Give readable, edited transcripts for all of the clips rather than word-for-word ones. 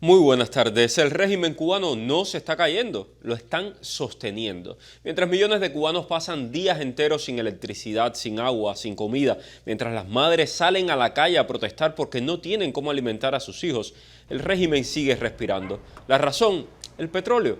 Muy buenas tardes. El régimen cubano no se está cayendo, lo están sosteniendo. Mientras millones de cubanos pasan días enteros sin electricidad, sin agua, sin comida, mientras las madres salen a la calle a protestar porque no tienen cómo alimentar a sus hijos, el régimen sigue respirando. La razón, el petróleo.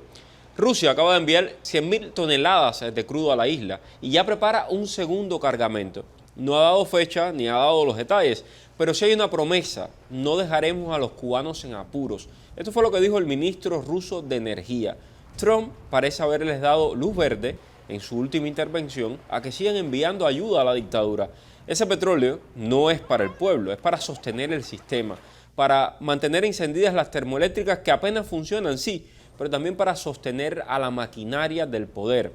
Rusia acaba de enviar 100.000 toneladas de crudo a la isla y ya prepara un segundo cargamento. No ha dado fecha ni ha dado los detalles, pero sí hay una promesa: no dejaremos a los cubanos en apuros. Esto fue lo que dijo el ministro ruso de Energía. Trump parece haberles dado luz verde en su última intervención a que sigan enviando ayuda a la dictadura. Ese petróleo no es para el pueblo, es para sostener el sistema, para mantener encendidas las termoeléctricas que apenas funcionan, sí, pero también para sostener a la maquinaria del poder,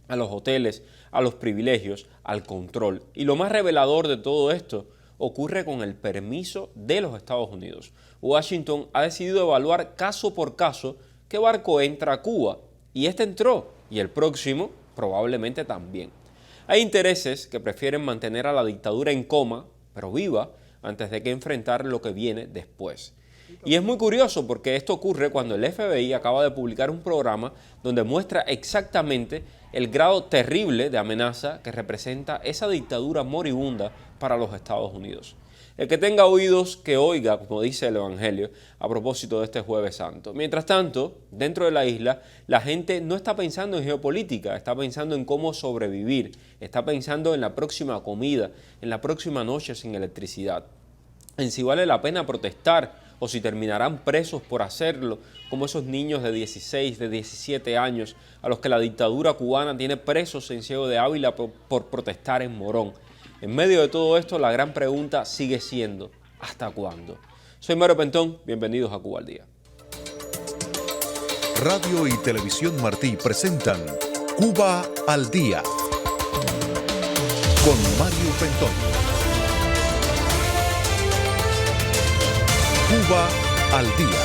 a los hoteles, a los privilegios, al control. Y lo más revelador de todo esto ocurre con el permiso de los Estados Unidos. Washington ha decidido evaluar caso por caso qué barco entra a Cuba, y este entró, y el próximo probablemente también. Hay intereses que prefieren mantener a la dictadura en coma, pero viva, antes de que enfrentar lo que viene después. Y es muy curioso porque esto ocurre cuando el FBI acaba de publicar un programa donde muestra exactamente el grado terrible de amenaza que representa esa dictadura moribunda para los Estados Unidos. El que tenga oídos, que oiga, como dice el Evangelio, a propósito de este Jueves Santo. Mientras tanto, dentro de la isla, la gente no está pensando en geopolítica, está pensando en cómo sobrevivir, está pensando en la próxima comida, en la próxima noche sin electricidad, en si vale la pena protestar o si terminarán presos por hacerlo, como esos niños de 16, de 17 años a los que la dictadura cubana tiene presos en Ciego de Ávila por protestar en Morón. En medio de todo esto, la gran pregunta sigue siendo: ¿hasta cuándo? Soy Mario Pentón, bienvenidos a Cuba al Día. Radio y Televisión Martí presentan Cuba al Día con Mario Pentón. Cuba al Día.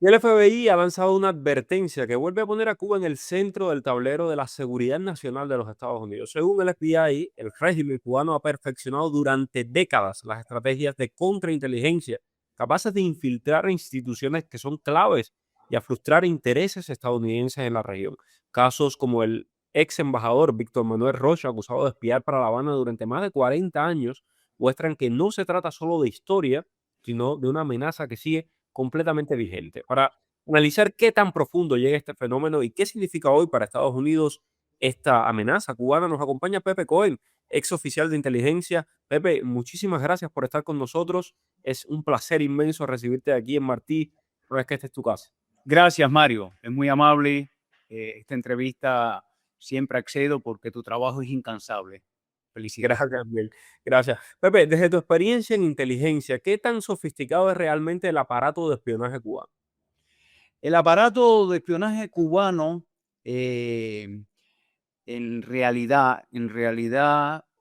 Y el FBI ha lanzado una advertencia que vuelve a poner a Cuba en el centro del tablero de la seguridad nacional de los Estados Unidos. Según el FBI, el régimen cubano ha perfeccionado durante décadas las estrategias de contrainteligencia, capaces de infiltrar instituciones que son claves y a frustrar intereses estadounidenses en la región. Casos como el ex embajador Víctor Manuel Rocha, acusado de espiar para La Habana durante más de 40 años, muestran que no se trata solo de historia, sino de una amenaza que sigue completamente vigente. Para analizar qué tan profundo llega este fenómeno y qué significa hoy para Estados Unidos esta amenaza cubana, nos acompaña Pepe Cohen, ex oficial de inteligencia. Pepe, muchísimas gracias por estar con nosotros. Es un placer inmenso recibirte aquí en Martí, no es que esta es tu casa. Gracias, Mario. Es muy amable. Esta entrevista siempre accedo porque tu trabajo es incansable. Felicidades. Gracias, Miguel. Gracias. Pepe, desde tu experiencia en inteligencia, ¿qué tan sofisticado es realmente el aparato de espionaje cubano? El aparato de espionaje cubano, eh, en realidad,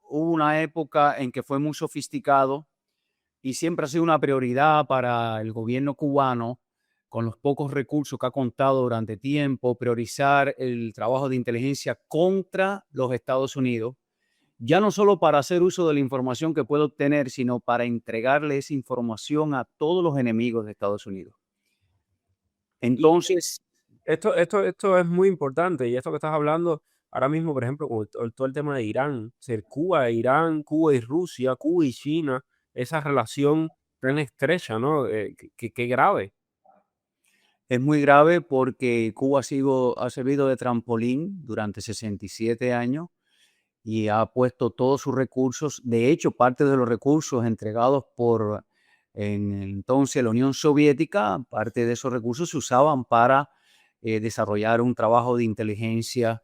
hubo una época en que fue muy sofisticado y siempre ha sido una prioridad para el gobierno cubano, con los pocos recursos que ha contado durante tiempo, priorizar el trabajo de inteligencia contra los Estados Unidos, ya no solo para hacer uso de la información que puede obtener, sino para entregarle esa información a todos los enemigos de Estados Unidos. Entonces, Esto es muy importante, y esto que estás hablando ahora mismo, por ejemplo, con todo el tema de Irán, ser Cuba e Irán, Cuba y Rusia, Cuba y China, esa relación tan estrecha, ¿no? Qué grave. es muy grave porque Cuba ha servido de trampolín durante 67 años y ha puesto todos sus recursos. De hecho, parte de los recursos entregados por en entonces la Unión Soviética, parte de esos recursos se usaban para desarrollar un trabajo de inteligencia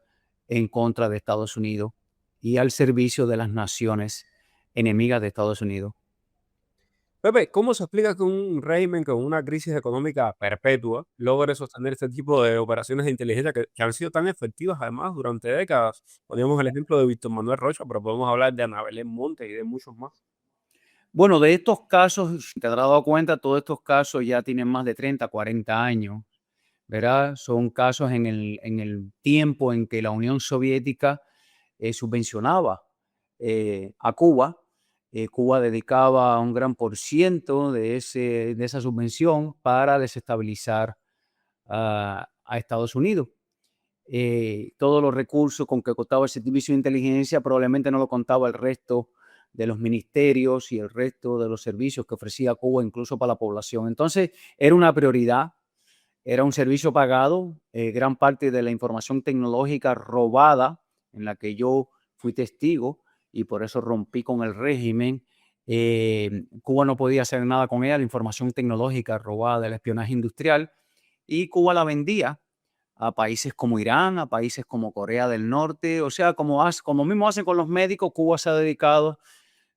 en contra de Estados Unidos y al servicio de las naciones enemigas de Estados Unidos. Pepe, ¿cómo se explica que un régimen con una crisis económica perpetua logre sostener este tipo de operaciones de inteligencia que han sido tan efectivas además durante décadas? Poníamos el ejemplo de Víctor Manuel Rocha, pero podemos hablar de Ana Belén Montes y de muchos más. Bueno, de estos casos, si te has dado cuenta, todos estos casos ya tienen más de 30, 40 años, ¿verdad? Son casos en el tiempo en que la Unión Soviética subvencionaba a Cuba. Cuba dedicaba un gran por ciento de esa subvención para desestabilizar a Estados Unidos. Todos los recursos con que contaba ese servicio de inteligencia probablemente no lo contaba el resto de los ministerios y el resto de los servicios que ofrecía Cuba, incluso para la población. Entonces, era una prioridad, era un servicio pagado, gran parte de la información tecnológica robada, en la que yo fui testigo y por eso rompí con el régimen. Cuba no podía hacer nada con ella, la información tecnológica robada del espionaje industrial, y Cuba la vendía a países como Irán, a países como Corea del Norte. O sea, como mismo hacen con los médicos, Cuba se ha dedicado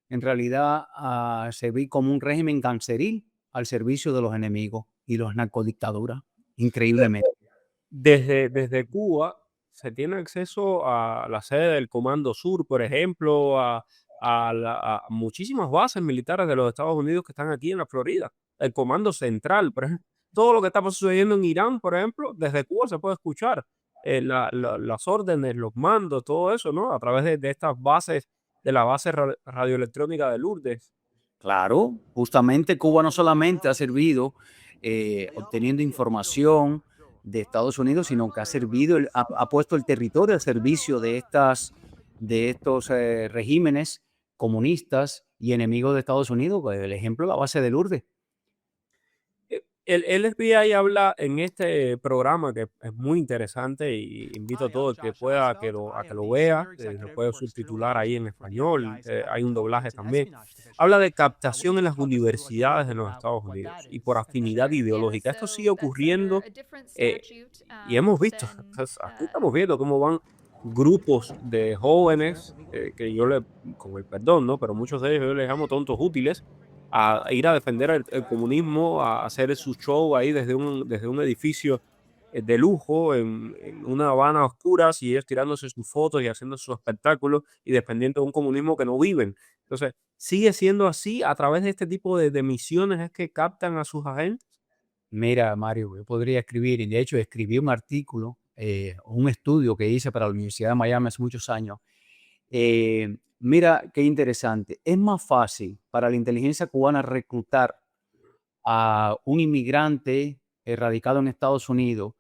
en realidad a servir como un régimen canceril al servicio de los enemigos y los narcodictaduras, increíblemente. Desde Cuba se tiene acceso a la sede del Comando Sur, por ejemplo, a muchísimas bases militares de los Estados Unidos que están aquí en la Florida. El Comando Central, por ejemplo. Todo lo que está sucediendo en Irán, por ejemplo, desde Cuba se puede escuchar. Las órdenes, los mandos, todo eso, ¿no? A través de estas bases, de la base radioelectrónica de Lourdes. Claro, justamente Cuba no solamente ha servido obteniendo información de Estados Unidos, sino que ha servido, ha puesto el territorio al servicio de estos regímenes comunistas y enemigos de Estados Unidos. Pues, el ejemplo, la base de Lourdes. El FBI habla en este programa que es muy interesante y invito a todo el que pueda a que lo vea, lo puedo subtitular ahí en español, hay un doblaje también. Habla de captación en las universidades de los Estados Unidos y por afinidad ideológica. Esto sigue ocurriendo y hemos visto, entonces, aquí estamos viendo cómo van grupos de jóvenes que con el perdón, ¿no? Pero muchos de ellos yo les llamo tontos útiles, a ir a defender el comunismo, a hacer su show ahí desde un edificio de lujo en una Habana a oscuras y ellos tirándose sus fotos y haciendo sus espectáculos y defendiendo un comunismo que no viven. Entonces, sigue siendo así a través de este tipo de misiones es que captan a sus agentes. Mira, Mario, yo podría escribir, y de hecho escribí un artículo, un estudio que hice para la Universidad de Miami hace muchos años. Mira qué interesante. Es más fácil para la inteligencia cubana reclutar a un inmigrante radicado en Estados Unidos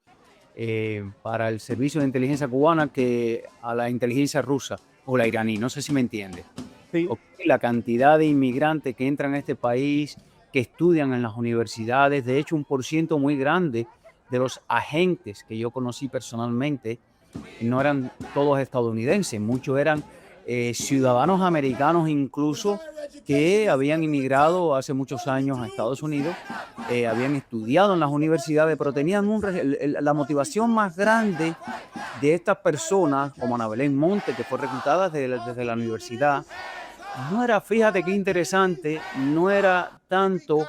para el servicio de inteligencia cubana que a la inteligencia rusa o la iraní. No sé si me entiende. Sí. La cantidad de inmigrantes que entran a este país, que estudian en las universidades, de hecho un porciento muy grande de los agentes que yo conocí personalmente no eran todos estadounidenses, muchos eran ciudadanos americanos incluso que habían inmigrado hace muchos años a Estados Unidos, habían estudiado en las universidades, pero tenían la motivación más grande de estas personas, como Ana Belén Monte, que fue reclutada desde la universidad. No era, fíjate qué interesante, no era tanto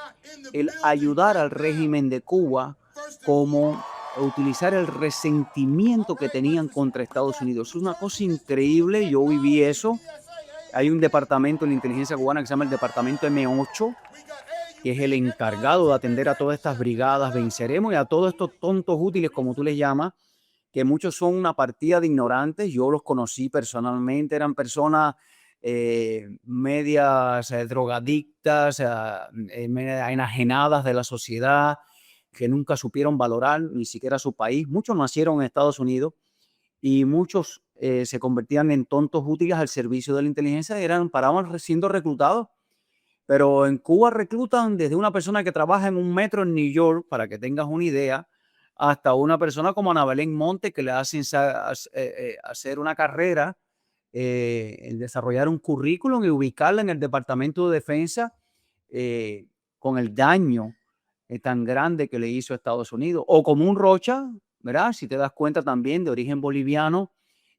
el ayudar al régimen de Cuba como utilizar el resentimiento que tenían contra Estados Unidos. Es una cosa increíble, yo viví eso. Hay un departamento en la inteligencia cubana que se llama el Departamento M8, que es el encargado de atender a todas estas brigadas Venceremos y a todos estos tontos útiles, como tú les llamas, que muchos son una partida de ignorantes. Yo los conocí personalmente, eran personas medias drogadictas, media enajenadas de la sociedad, que nunca supieron valorar ni siquiera su país. Muchos nacieron en Estados Unidos y muchos se convertían en tontos útiles al servicio de la inteligencia y paraban siendo reclutados. Pero en Cuba reclutan desde una persona que trabaja en un metro en New York, para que tengas una idea, hasta una persona como Ana Belén Monte, que le hacen hacer una carrera, desarrollar un currículum y ubicarla en el Departamento de Defensa con el daño tan grande que le hizo a Estados Unidos. O como un Rocha, ¿verdad? Si te das cuenta también, de origen boliviano,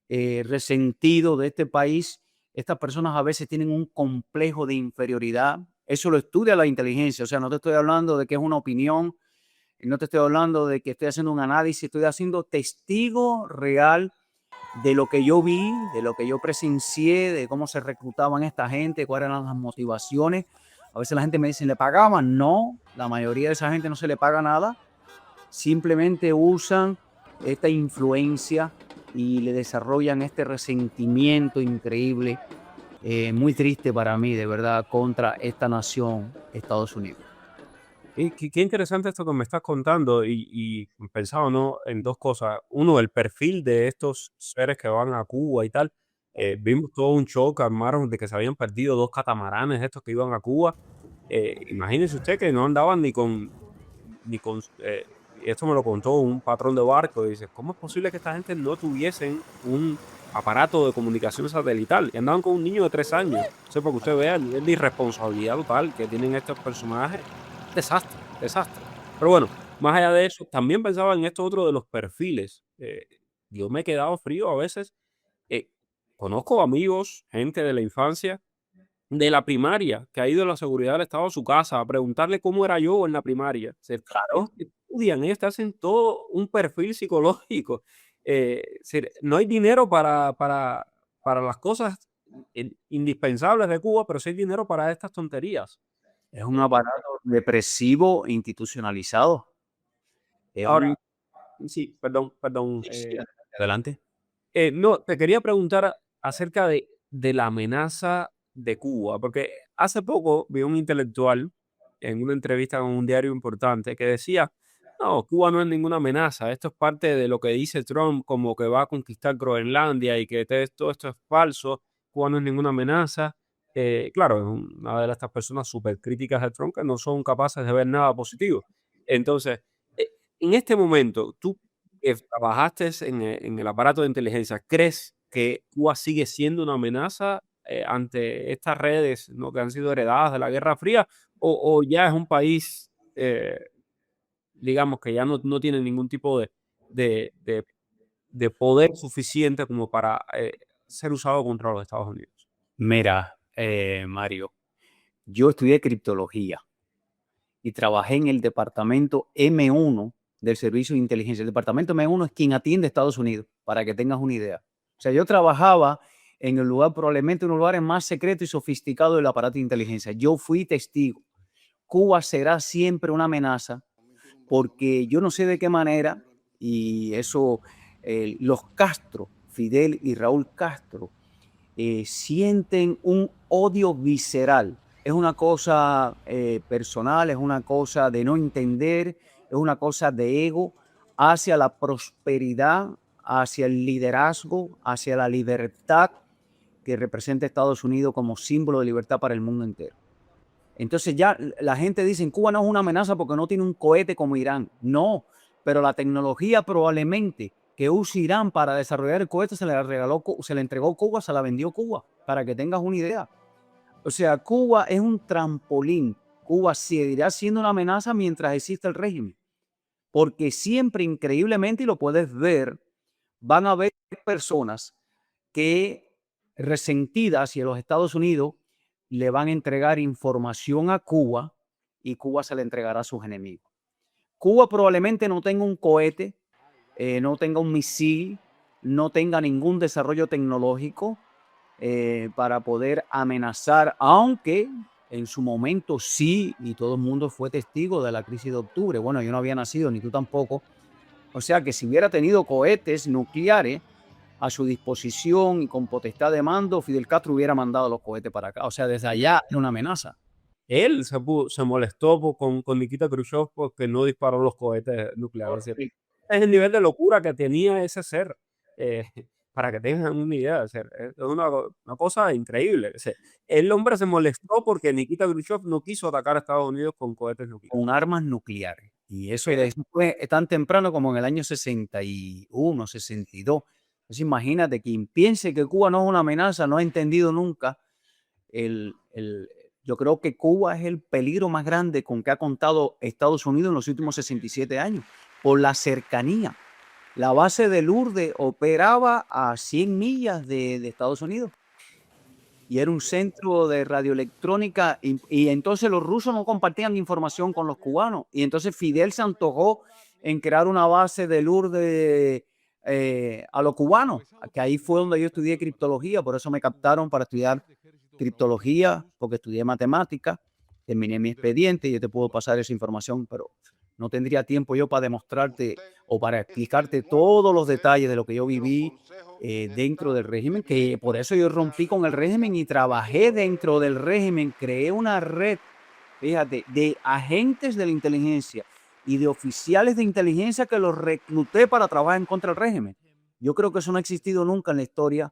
resentido de este país. Estas personas a veces tienen un complejo de inferioridad. Eso lo estudia la inteligencia. O sea, no te estoy hablando de que es una opinión, no te estoy hablando de que estoy haciendo un análisis, estoy haciendo testigo real de lo que yo vi, de lo que yo presencié, de cómo se reclutaban esta gente, cuáles eran las motivaciones. A veces la gente me dice, ¿le pagaban? No, la mayoría de esa gente no se le paga nada. Simplemente usan esta influencia y le desarrollan este resentimiento increíble muy triste para mí, de verdad, contra esta nación, Estados Unidos. Y qué interesante esto que me estás contando y pensaba, ¿no? En dos cosas. Uno, el perfil de estos seres que van a Cuba y tal. Vimos todo un show que armaron de que se habían perdido dos catamaranes estos que iban a Cuba. Imagínese usted que no andaban y esto me lo contó un patrón de barco. Y dice, ¿cómo es posible que esta gente no tuviesen un aparato de comunicación satelital? Y andaban con un niño de 3 años. O sea, para que usted vea el nivel de irresponsabilidad total que tienen estos personajes. Desastre, desastre. Pero bueno, más allá de eso, también pensaba en esto otro de los perfiles. Yo me he quedado frío a veces. eh, Conozco amigos, gente de la infancia, de la primaria, que ha ido a la seguridad del Estado a su casa a preguntarle cómo era yo en la primaria. O sea, ellos Claro. estudian, ellos te hacen todo un perfil psicológico. Es decir, no hay dinero para las cosas indispensables de Cuba, pero sí hay dinero para estas tonterías. Es un aparato depresivo institucionalizado. Es un... Ahora, sí, perdón, perdón. Sí, sí, adelante. No, te quería preguntar acerca de la amenaza de Cuba, porque hace poco vi un intelectual en una entrevista con un diario importante que decía, no, Cuba no es ninguna amenaza, esto es parte de lo que dice Trump, como que va a conquistar Groenlandia y que todo esto es falso, Cuba no es ninguna amenaza. Claro, es una de estas personas súper críticas de Trump que no son capaces de ver nada positivo. Entonces, eh, en este momento, ¿tú trabajaste en el aparato de inteligencia, ¿crees que Cuba sigue siendo una amenaza ante estas redes, ¿no? Que han sido heredadas de la Guerra Fría? O ya es un país, digamos, que ya no tiene ningún tipo de, de- de poder suficiente como para ser usado contra los Estados Unidos? Mira, Mario, yo estudié criptología y trabajé en el departamento M1 del Servicio de Inteligencia. El departamento M1 es quien atiende a Estados Unidos, para que tengas una idea. O sea, yo trabajaba en el lugar, probablemente uno de los lugares más secretos y sofisticados del aparato de inteligencia. Yo fui testigo. Cuba será siempre una amenaza porque yo no sé de qué manera, y eso, los Castro, Fidel y Raúl Castro, sienten un odio visceral. Es una cosa personal, es una cosa de no entender, es una cosa de ego hacia la prosperidad, hacia el liderazgo, hacia la libertad que representa Estados Unidos como símbolo de libertad para el mundo entero. Entonces ya la gente dice, en Cuba no es una amenaza porque no tiene un cohete como Irán. No, pero la tecnología probablemente que usa Irán para desarrollar el cohete se le regaló, se le entregó Cuba, se la vendió Cuba, para que tengas una idea. O sea, Cuba es un trampolín. Cuba seguirá siendo una amenaza mientras exista el régimen, porque siempre, increíblemente, y lo puedes ver, van a haber personas que, resentidas hacia los Estados Unidos, le van a entregar información a Cuba y Cuba se le entregará a sus enemigos. Cuba probablemente no tenga un cohete, no tenga un misil, no tenga ningún desarrollo tecnológico para poder amenazar, aunque en su momento sí, y todo el mundo fue testigo de la crisis de octubre. Bueno, yo no había nacido, ni tú tampoco. O sea que si hubiera tenido cohetes nucleares a su disposición y con potestad de mando, Fidel Castro hubiera mandado los cohetes para acá. O sea, desde allá era una amenaza. Él se molestó con Nikita Khrushchev porque no disparó los cohetes nucleares. Es el nivel de locura que tenía ese ser. eh, para que tengan una idea, es una cosa increíble. El hombre se molestó porque Nikita Khrushchev no quiso atacar a Estados Unidos con cohetes nucleares. Con armas nucleares. Y eso fue tan temprano como en el año 61, 62. Entonces imagínate, quien piense que Cuba no es una amenaza, no ha entendido nunca yo creo que Cuba es el peligro más grande con que ha contado Estados Unidos en los últimos 67 años, por la cercanía. La base de Lourdes operaba a 100 millas de Estados Unidos y era un centro de radioelectrónica y entonces los rusos no compartían información con los cubanos y entonces Fidel se antojó en crear una base de Lourdes a los cubanos, que ahí fue donde yo estudié criptología, por eso me captaron para estudiar criptología, porque estudié matemática, terminé mi expediente y yo te puedo pasar esa información, pero No tendría tiempo yo para demostrarte o para explicarte todos los detalles de lo que yo viví dentro del régimen, que por eso yo rompí con el régimen y trabajé dentro del régimen, creé una red, fíjate, de agentes de la inteligencia y de oficiales de inteligencia que los recluté para trabajar en contra del régimen. Yo creo que eso no ha existido nunca en la historia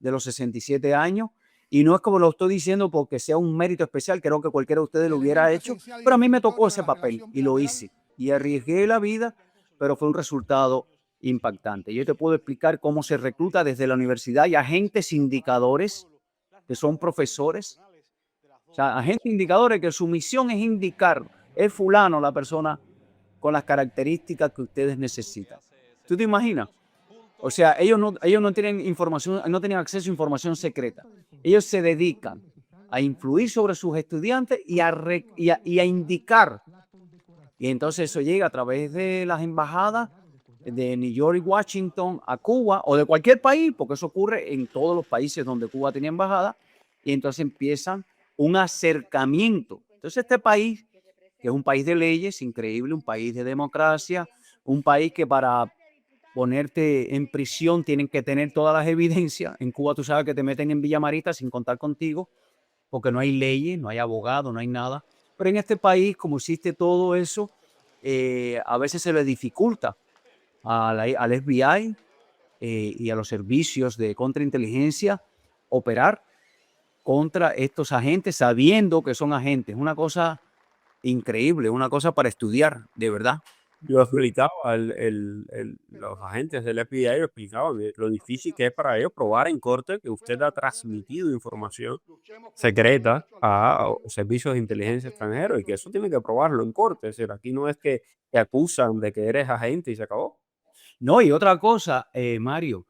de los 67 años. Y no es como lo estoy diciendo porque sea un mérito especial, creo que cualquiera de ustedes lo hubiera hecho, pero a mí me tocó ese papel y lo hice. Y arriesgué la vida, pero fue un resultado impactante. Yo te puedo explicar cómo se recluta desde la universidad y agentes indicadores, que son profesores. O sea, agentes indicadores que su misión es indicar, es fulano la persona con las características que ustedes necesitan. ¿Tú te imaginas? O sea, ellos no tienen información, no tienen acceso a información secreta. Ellos se dedican a influir sobre sus estudiantes y a indicar. Y entonces eso llega a través de las embajadas de New York y Washington a Cuba o de cualquier país, porque eso ocurre en todos los países donde Cuba tenía embajada. Y entonces empiezan un acercamiento. Entonces este país, que es un país de leyes, increíble, un país de democracia, un país que para ponerte en prisión tienen que tener todas las evidencias. En Cuba tú sabes que te meten en Villa Marita sin contar contigo, porque no hay leyes, no hay abogados, no hay nada. Pero en este país, como existe todo eso, a veces se le dificulta al FBI y a los servicios de contrainteligencia operar contra estos agentes sabiendo que son agentes. Una cosa increíble, una cosa para estudiar, de verdad. Yo explicaba, los agentes del FBI explicaban lo difícil que es para ellos probar en corte que usted ha transmitido información secreta a servicios de inteligencia extranjeros y que eso tiene que probarlo en corte. Es decir, aquí no es que te acusan de que eres agente y se acabó. No, y otra cosa, Mario,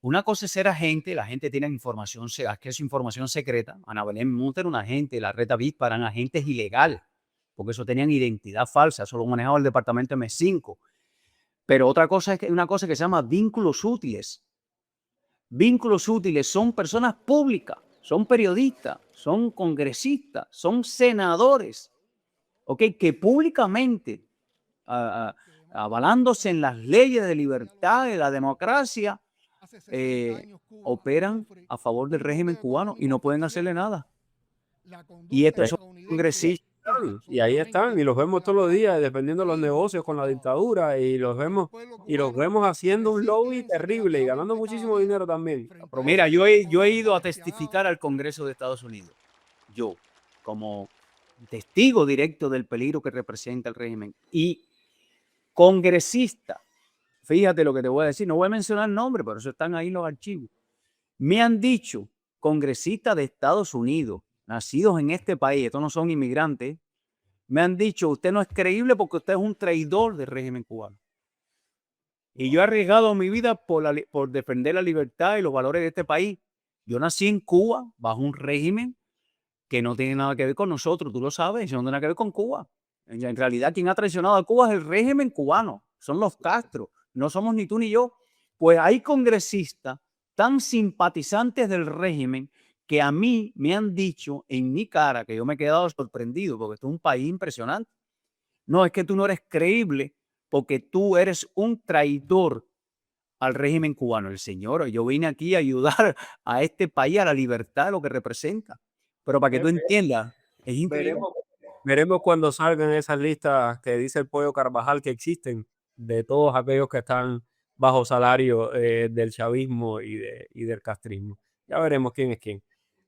una cosa es ser agente, la gente tiene información, acceso a información secreta. Ana Belén Monte era un agente, la Red Aviv eran agentes ilegales, porque eso tenían identidad falsa, eso lo manejaba el departamento M5. Pero otra cosa es que una cosa que se llama vínculos útiles. Vínculos útiles son personas públicas, son periodistas, son congresistas, son senadores, ¿ok? Que públicamente, avalándose en las leyes de libertad, de la democracia, operan a favor del régimen cubano y no pueden hacerle nada. Y estos son congresistas. Y ahí están, y los vemos todos los días defendiendo los negocios con la dictadura, y los vemos haciendo un lobby terrible y ganando muchísimo dinero también. Mira, yo he ido a testificar al Congreso de Estados Unidos. Yo, como testigo directo del peligro que representa el régimen. Y congresista, fíjate lo que te voy a decir, no voy a mencionar nombres, pero eso están ahí en los archivos. Me han dicho, congresistas de Estados Unidos, nacidos en este país, estos no son inmigrantes, me han dicho, usted no es creíble porque usted es un traidor del régimen cubano. Y yo he arriesgado mi vida por defender la libertad y los valores de este país. Yo nací en Cuba bajo un régimen que no tiene nada que ver con nosotros, tú lo sabes, eso no tiene nada que ver con Cuba. En realidad, quien ha traicionado a Cuba es el régimen cubano, son los Castro, no somos ni tú ni yo. Pues hay congresistas tan simpatizantes del régimen que a mí me han dicho en mi cara, que yo me he quedado sorprendido porque esto es un país impresionante. No, es que tú no eres creíble porque tú eres un traidor al régimen cubano. El señor, yo vine aquí a ayudar a este país, a la libertad, lo que representa. Pero para que tú entiendas, es increíble. Veremos cuando salgan esas listas que dice el Pollo Carvajal que existen de todos aquellos que están bajo salario del chavismo y del castrismo. Ya veremos quién es quién.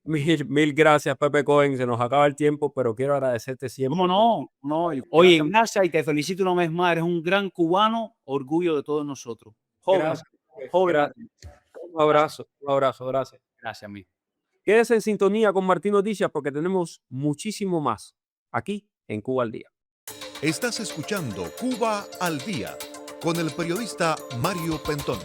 Mil gracias, Pepe Cohen. Se nos acaba el tiempo, pero quiero agradecerte siempre. ¿Cómo no? No. Oye, gracias y te felicito una vez más. Eres un gran cubano, orgullo de todos nosotros. Joven, joven. Un abrazo, gracias. Gracias a mí. Quédese en sintonía con Martín Noticias porque tenemos muchísimo más aquí en Cuba al Día. Estás escuchando Cuba al Día con el periodista Mario Pentón.